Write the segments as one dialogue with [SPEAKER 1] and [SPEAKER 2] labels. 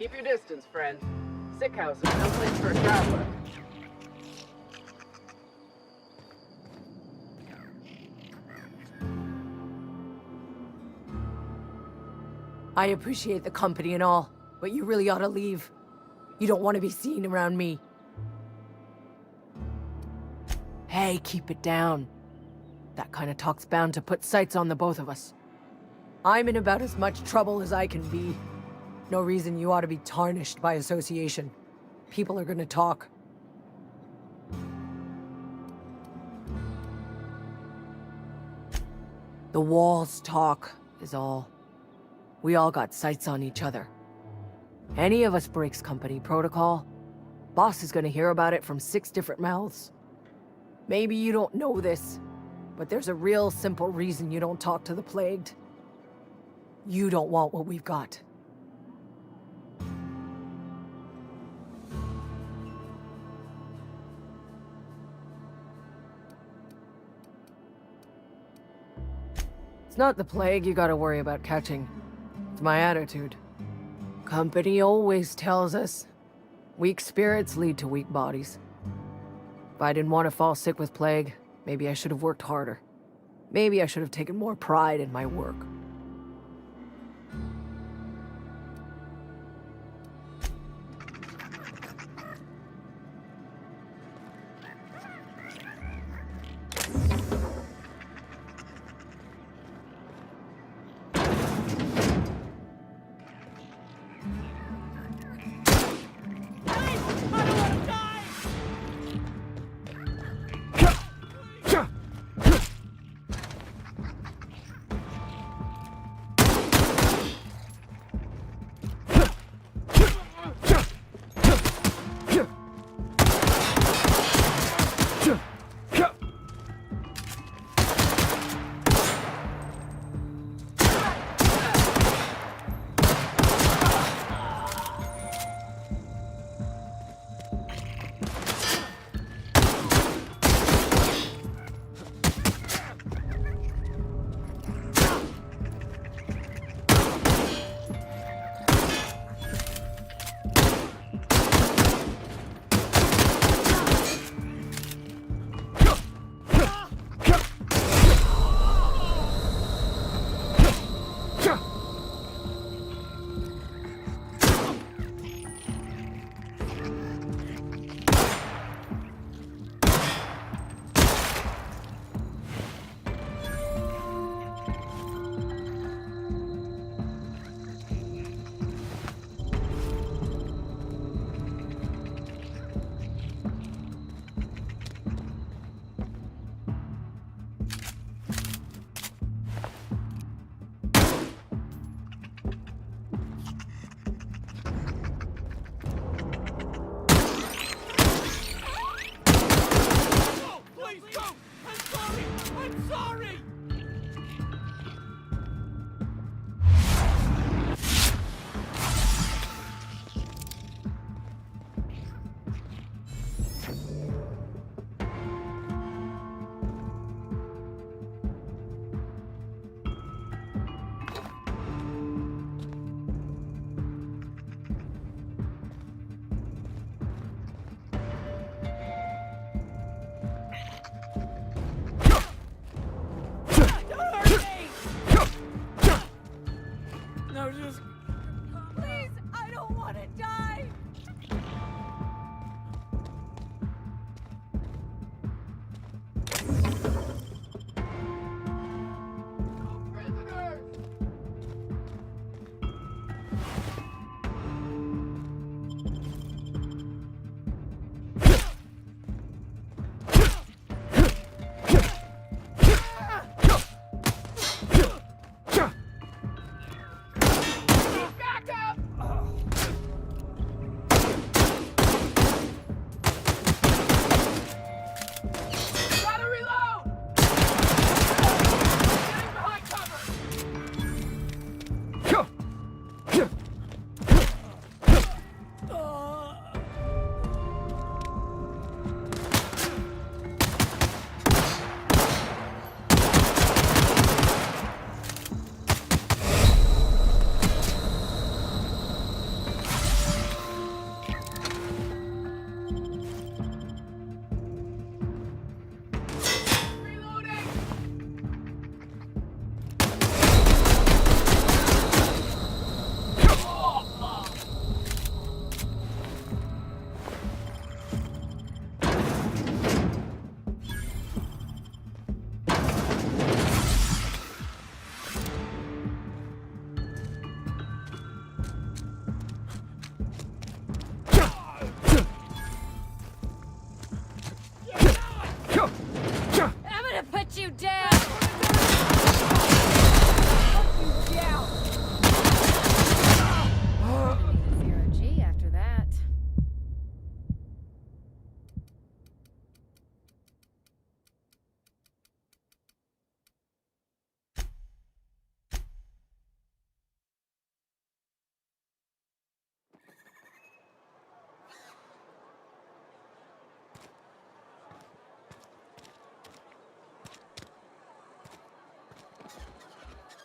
[SPEAKER 1] Keep your distance, friend. Sick house is no place for a traveler.
[SPEAKER 2] I appreciate the company and all, but you really ought to leave. You don't want to be seen around me. Hey, keep it down. That kind of talk's bound to put sights on the both of us. I'm in about as much trouble as I can be. No reason you ought to be tarnished by association. People are gonna talk. The walls talk, is all. We all got sights on each other. Any of us breaks company protocol, boss is gonna hear about it from 6 different mouths. Maybe you don't know this, but there's a real simple reason you don't talk to the plagued. You don't want what we've got. It's not the plague you gotta worry about catching. It's my attitude. Company always tells us, weak spirits lead to weak bodies. If I didn't want to fall sick with plague, maybe I should have worked harder. Maybe I should have taken more pride in my work.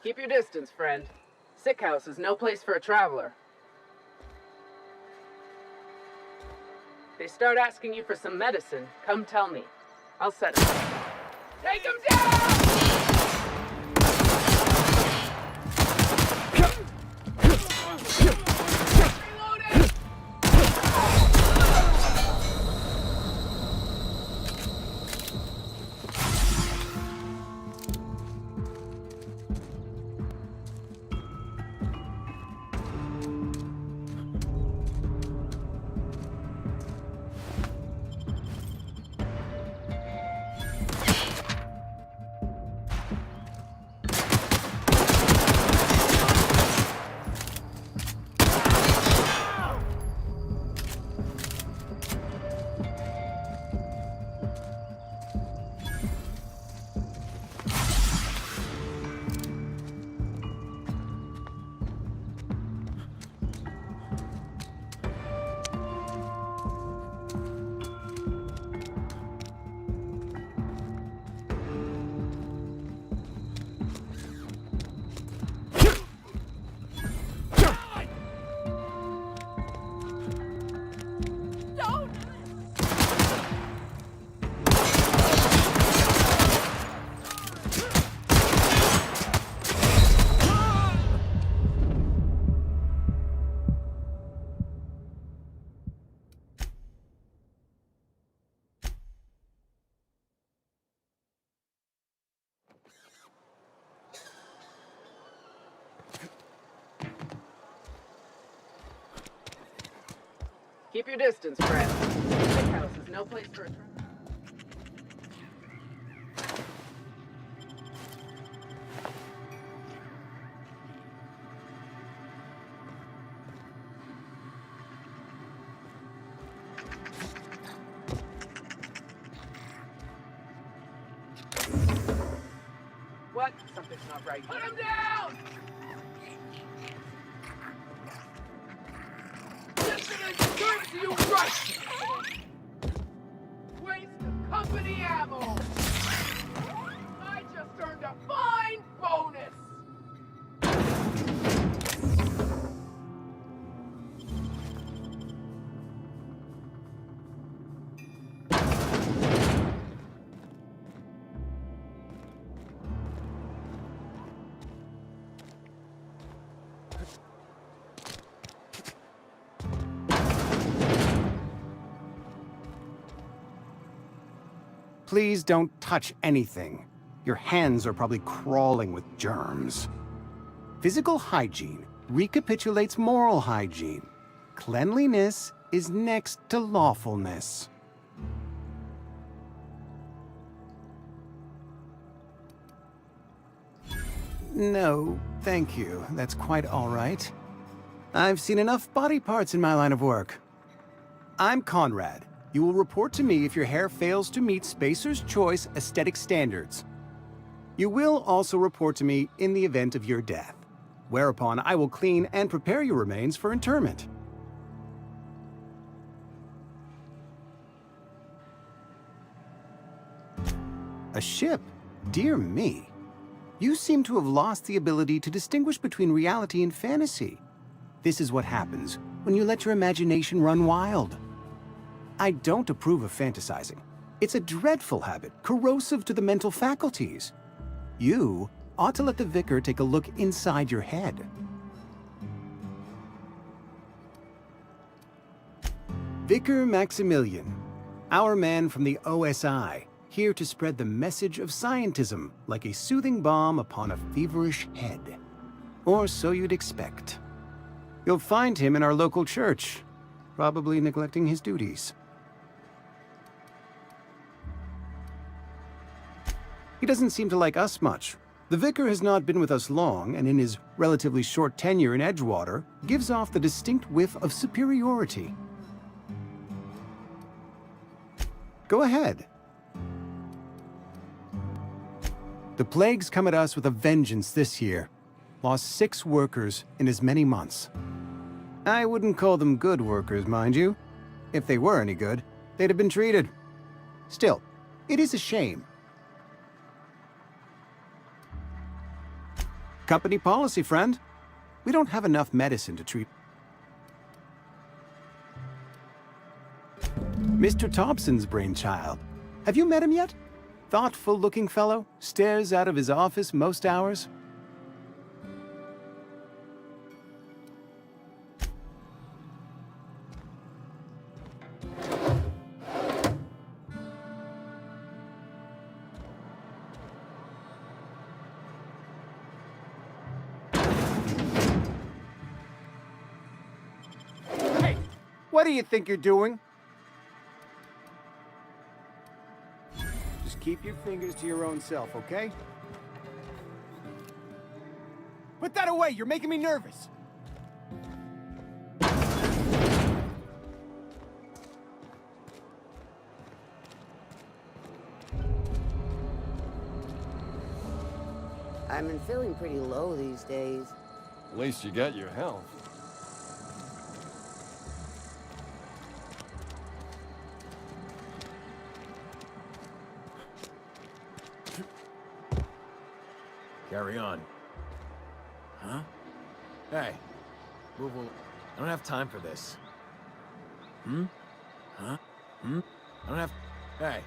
[SPEAKER 1] Keep your distance, friend. Sick house is no place for a traveler. They start asking you for some medicine, come tell me. I'll set it. Take him down! Reloading! Keep your distance, friend. Sick house is no place for a traveler. What? Something's not right. Put him down! Listen, you rush! Waste of company ammo! I just earned a fine bonus!
[SPEAKER 3] Please don't touch anything. Your hands are probably crawling with germs. Physical hygiene recapitulates moral hygiene. Cleanliness is next to lawfulness. No, thank you. That's quite all right. I've seen enough body parts in my line of work. I'm Conrad. You will report to me if your hair fails to meet Spacer's Choice aesthetic standards. You will also report to me in the event of your death, whereupon I will clean and prepare your remains for interment. A ship? Dear me. You seem to have lost the ability to distinguish between reality and fantasy. This is what happens when you let your imagination run wild. I don't approve of fantasizing. It's a dreadful habit, corrosive to the mental faculties. You ought to let the vicar take a look inside your head. Vicar Maximilian, our man from the OSI, here to spread the message of scientism like a soothing balm upon a feverish head. Or so you'd expect. You'll find him in our local church, probably neglecting his duties. He doesn't seem to like us much. The vicar has not been with us long, and in his relatively short tenure in Edgewater, gives off the distinct whiff of superiority. Go ahead. The plague's come at us with a vengeance this year. Lost 6 workers in as many months. I wouldn't call them good workers, mind you. If they were any good, they'd have been treated. Still, it is a shame. Company policy, friend. We don't have enough medicine to treat. Mr. Thompson's brainchild. Have you met him yet? Thoughtful-looking fellow, stares out of his office most hours. Hey, what do you think you're doing? Just keep your fingers to your own self, okay? Put that away! You're making me nervous!
[SPEAKER 4] I've been feeling pretty low these days.
[SPEAKER 5] At least you got your health.
[SPEAKER 6] Carry on. Huh? Hey, move along. I don't have time for this. Huh? I don't have... Hey.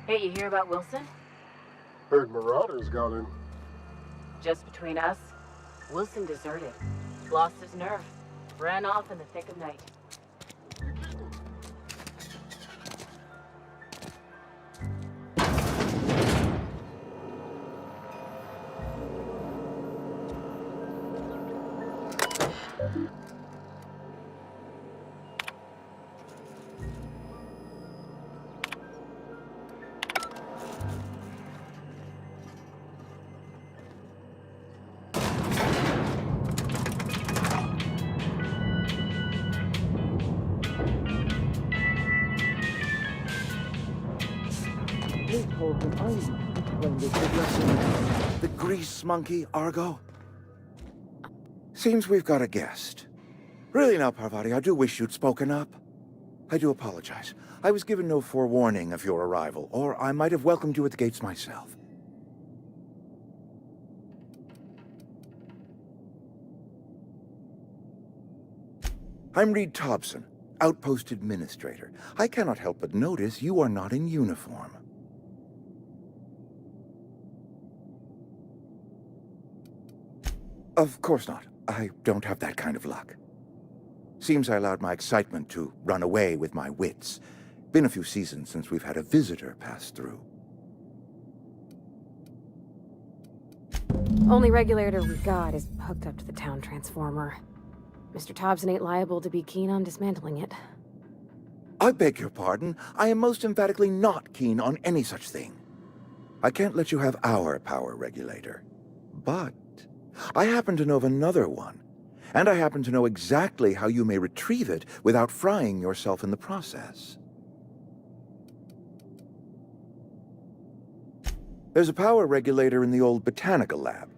[SPEAKER 1] Hey, you hear about Wilson?
[SPEAKER 5] Heard Marauders got in.
[SPEAKER 1] Just between us, Wilson deserted. Lost his nerve. Ran off in the thick of night.
[SPEAKER 7] The grease monkey, Argo? Seems we've got a guest. Really now, Parvati, I do wish you'd spoken up. I do apologize. I was given no forewarning of your arrival, or I might have welcomed you at the gates myself. I'm Reed Thompson, Outpost Administrator. I cannot help but notice you are not in uniform. Of course not. I don't have that kind of luck. Seems I allowed my excitement to run away with my wits. Been a few seasons since we've had a visitor pass through.
[SPEAKER 8] Only regulator we've got is hooked up to the town transformer. Mr. Thompson ain't liable to be keen on dismantling it.
[SPEAKER 7] I beg your pardon. I am most emphatically not keen on any such thing. I can't let you have our power regulator. But I happen to know of another one. And I happen to know exactly how you may retrieve it without frying yourself in the process. There's a power regulator in the old botanical lab.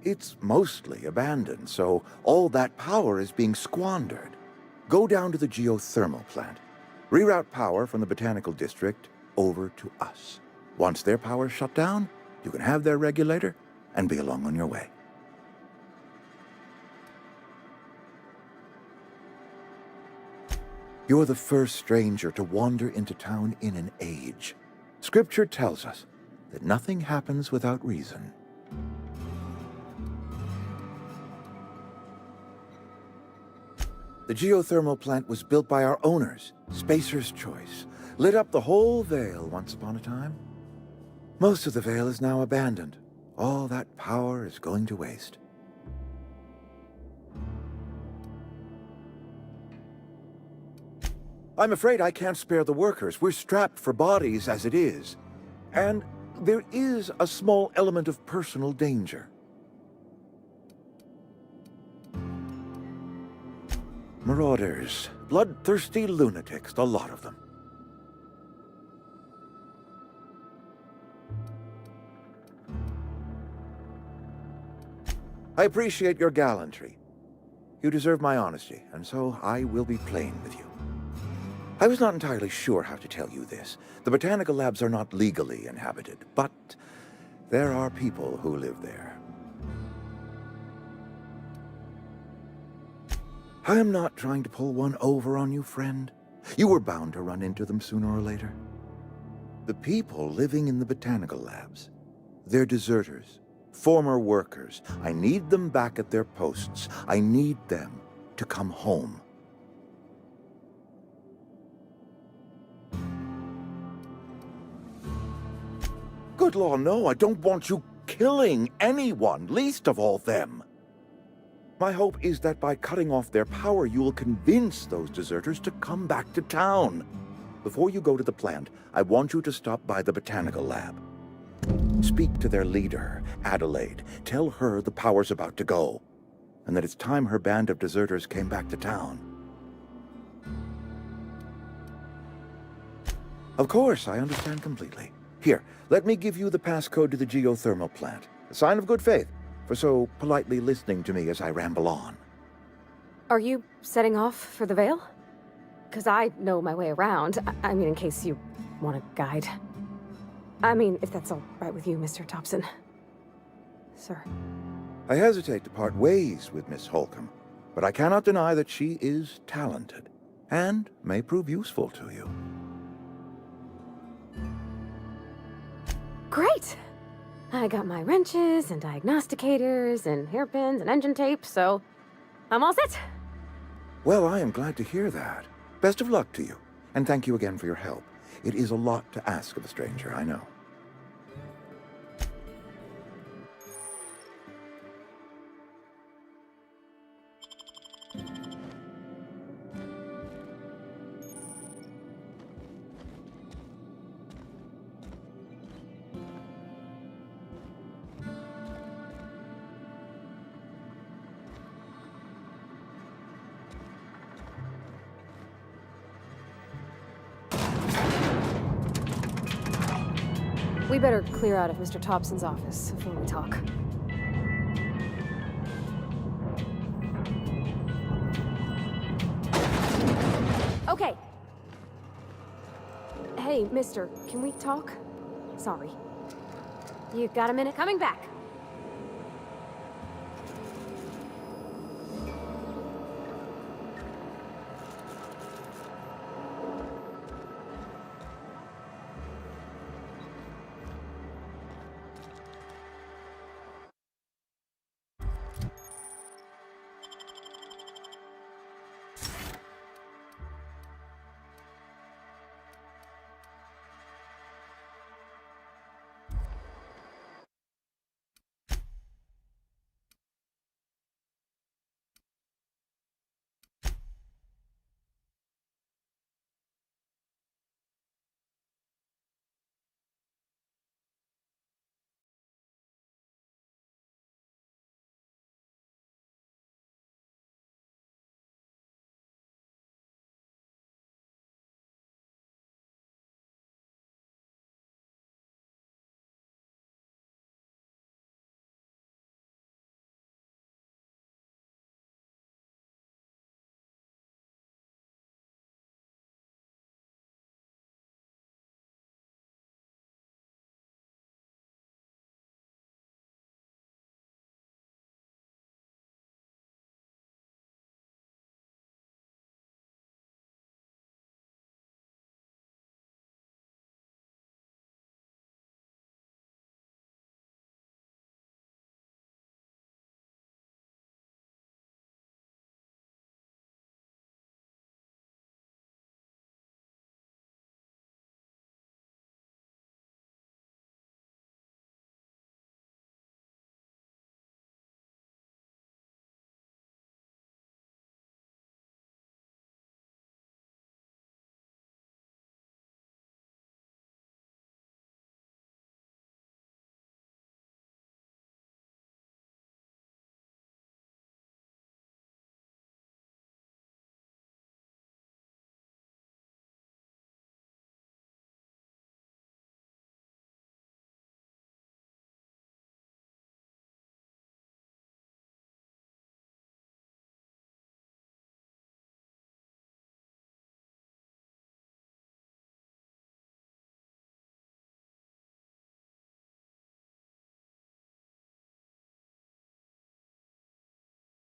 [SPEAKER 7] It's mostly abandoned, so all that power is being squandered. Go down to the geothermal plant. Reroute power from the botanical district over to us. Once their power's shut down, you can have their regulator and be along on your way. You're the first stranger to wander into town in an age. Scripture tells us that nothing happens without reason. The geothermal plant was built by our owners, Spacer's Choice. Lit up the whole Vale once upon a time. Most of the Vale is now abandoned. All that power is going to waste. I'm afraid I can't spare the workers. We're strapped for bodies as it is. And there is a small element of personal danger. Marauders. Bloodthirsty lunatics, a lot of them. I appreciate your gallantry. You deserve my honesty, and so I will be plain with you. I was not entirely sure how to tell you this. The botanical labs are not legally inhabited, but there are people who live there. I am not trying to pull one over on you, friend. You were bound to run into them sooner or later. The people living in the botanical labs, they're deserters, former workers. I need them back at their posts. I need them to come home. Good law, no, I don't want you killing anyone, least of all them. My hope is that by cutting off their power, you will convince those deserters to come back to town. Before you go to the plant, I want you to stop by the botanical lab. Speak to their leader, Adelaide. Tell her the power's about to go, and that it's time her band of deserters came back to town. Of course, I understand completely. Here, let me give you the passcode to the geothermal plant. A sign of good faith, for so politely listening to me as I ramble on.
[SPEAKER 8] Are you setting off for the Vale? Because I know my way around. I mean, in case you want a guide. I mean, if that's all right with you, Mr. Thompson. Sir.
[SPEAKER 7] I hesitate to part ways with Miss Holcomb, but I cannot deny that she is talented, and may prove useful to you.
[SPEAKER 8] Great! I got my wrenches and diagnosticators and hairpins and engine tape, so I'm all set.
[SPEAKER 7] Well, I am glad to hear that. Best of luck to you, and thank you again for your help. It is a lot to ask of a stranger, I know.
[SPEAKER 8] We better clear out of Mr. Thompson's office before we talk. Okay. Hey, mister, can we talk? Sorry. You got a minute? Coming back.